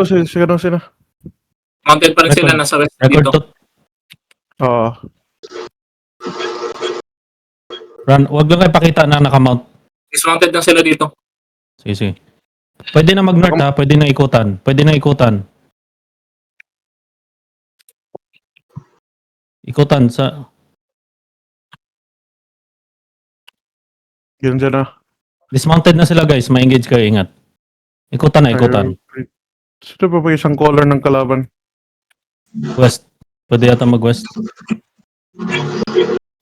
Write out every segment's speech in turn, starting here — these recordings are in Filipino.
Siguro sila. Mounted pa rin sila, nasa west Record dito. to. Oo. Run. Huwag lang kayo pakita na nakamount. Dismounted na sila dito. Sige, sige. Pwede na mag-north ha. Pwede na ikutan. Pwede na ikutan. Ikutan sa... Yun dyan na. Dismounted na sila guys. Ma-engage kayo. Ingat. Ikutan na, ikutan. Sino pa ba isang color ng kalaban? West. Pwede yata mag-west.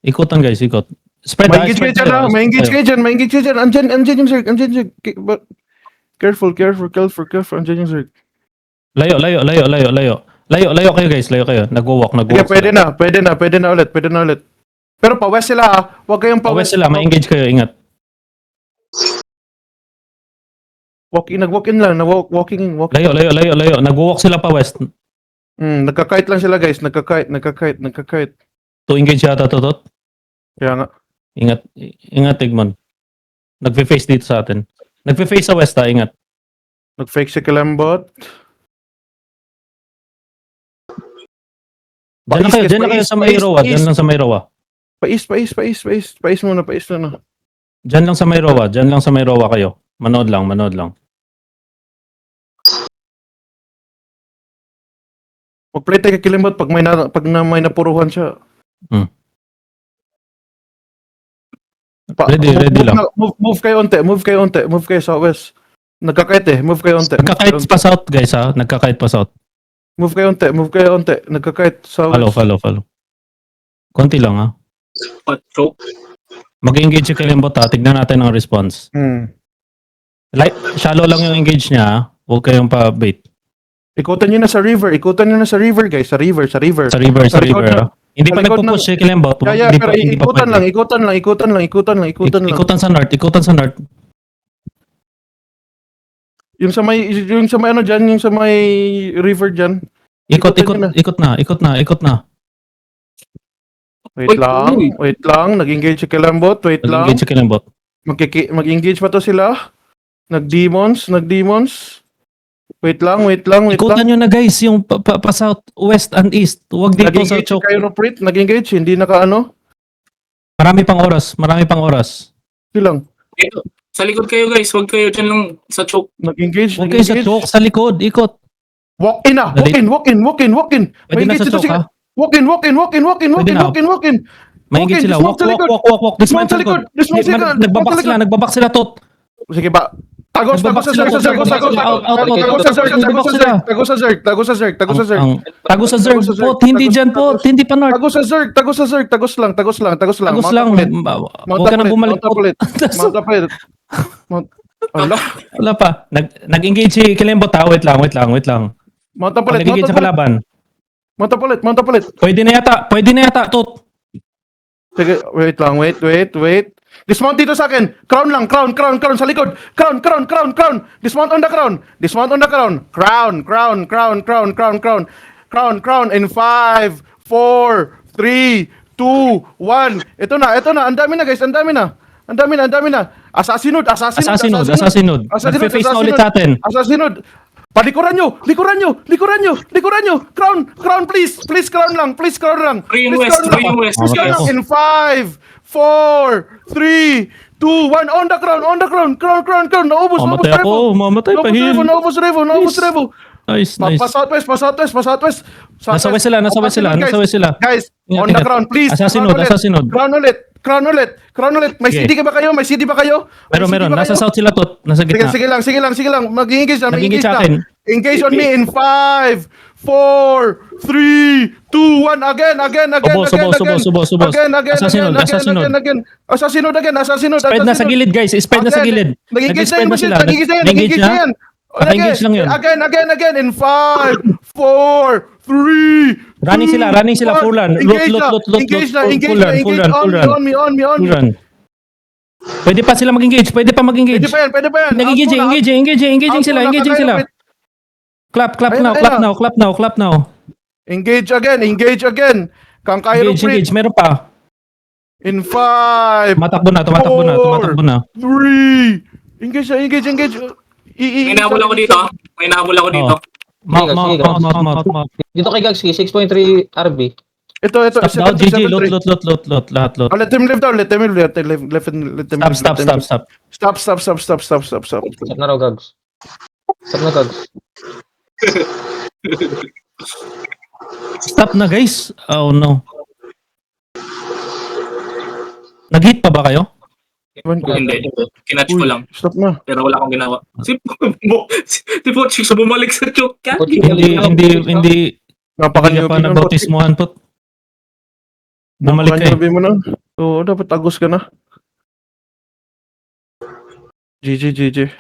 Ikutan guys, ikot. Spread ha, May-engage kayo spread dyan kayo, ha. May-engage spread kayo dyan. May-engage kayo dyan. Andyan yung Zerg. Andyan yung Zerg. Careful. Andyan yung Zerg. Layo kayo guys, layo kayo. Nag-walk Okay, pwede na ulit. Pero pa-west sila ha. Huwag kayong Pa-west pa-west. sila, ma-engage kayo, ingat. Nag-walk in lang. Walking in. Layo. Nag-walk sila pa-west. Nagka-kite lang sila guys. Nagka-kite. To engage yata to, Tot. Kaya nga. Ingat, Tigmon. Nagpe-face dito sa atin. Nagpe-face sa west ha, ingat. Nag-fake si Kilembot. Diyan na kayo sa may rowa. Diyan lang sa may rowa. Pais muna. Diyan lang sa may rowa kayo. Manood lang. Mag-play tayo kay Kilembot pag may napuruhan siya. Ready lang. Move kayo sa west. Nagkakite move kayo onte. Nagkakite pa south guys ha. Nagkakite pa south. Move kayo onte. Nagkakite sa west. Follow. Konti lang ha. Choke. Mag-engage si Kilembot ha. Tignan natin ang response. Shallow lang yung engage niya ha. Huwag kayong pa-bait. Ikutan nyo na sa river guys. Sa river. Sa river ha. Hindi pa nagpo-push si Kilembot. Pero ikutan lang. Ikutan sa north. Yung sa may ano dyan, yung sa may river dyan. Ikot na. Wait lang. Nag-engage si Kilembot. Wait lang. Mag-engage si Kilembot. Mag-engage pa to sila. Nag-demons. Wait lang. Ikutan nyo na guys, yung pa-south, west and east. Huwag dito sa Nag-engage choke. kayo no Prit. Nag-engage. Hindi naka-ano. Marami pang oras. Silang. Sa likod kayo guys, huwag kayo dyan lang sa choke. Nag-engage. Huwag kayo sa choke, sa likod, ikot. Walk in. Pwede na sa choke ha. Walk in. Maingit sila. Walk. Dismount sa likod. Nagbabak sila, Tot. Sige ba? Tagos sa Zerg. Tago sa Zerg, Pot. Hindi dyan, Pot. Hindi pa north. Tagos lang. Tagos lang. Huwag ka na bumalik, Pot. Wala pa. Nag-engage si Kilembot ha. Wait lang. Nag-engage sa kalaban. Montapalit. Pwede na yata, Tot. Sige, wait lang. Dismount dito sa akin. Crown sa likod. Crown. Dismount on the crown. Crown in 5, 4, 3, 2, 1. Ito na. Ang dami na guys. Asasinod. Nagpe-face na ulit sa atin. Asasinod. Palikuran nyo. Crown, please. Please, crown lang. Free yung west. In 5, 4, 3, 2, 1. On the crown. Naubos Mamatay pa heal. Naubos revo. Nice. Pa southwest. Nasa west sila. Guys, on the crown, please. Asasinod. Crown ulit. May Okay. CD ba kayo? Meron. Nasa south sila, Tot. Nasa gitna. Sige lang. Mag-engage na. Nag-engage sa akin. Engage on me in 5, 4, 3, 2, 1. Again. Asasinod again. Spread na sa gilid, guys. Spread na sa gilid. Nag-engage Nag-spread na sila. Nag-engage na yan. Naka-engage lang yun. Again. In 5, 4, 3, Running sila. Full run. Engage na. On me. Full run. Pwede pa sila mag-engage. Pwede pa yan. Engaging sila. Clap now. Engage again. Kang kaya Engage. Meron pa. In 5, Tumatakbo na. 3. Engage. May nahabol ako dito. Mount. Dito kay Gags, 6.3 RB. Ito. Stop daw, GG, loot, lahat loot. Oh, let him live down. Let him live. Let him live. Stop. Stop. Stop na raw, Gags. Stop na, Gags. Stop na, guys. Oh, no. Nag-hit pa ba kayo? Hindi. Kinatch ko lang. Stop na. Pero wala akong ginawa. Si Pochik sa bumalik sa choke ka. Hindi Napaka-newbie ka pa nun, nabautismuhan po. Bumalik ka eh. Napaka-newbie mo na. Oo, dapat agos ka na. GG.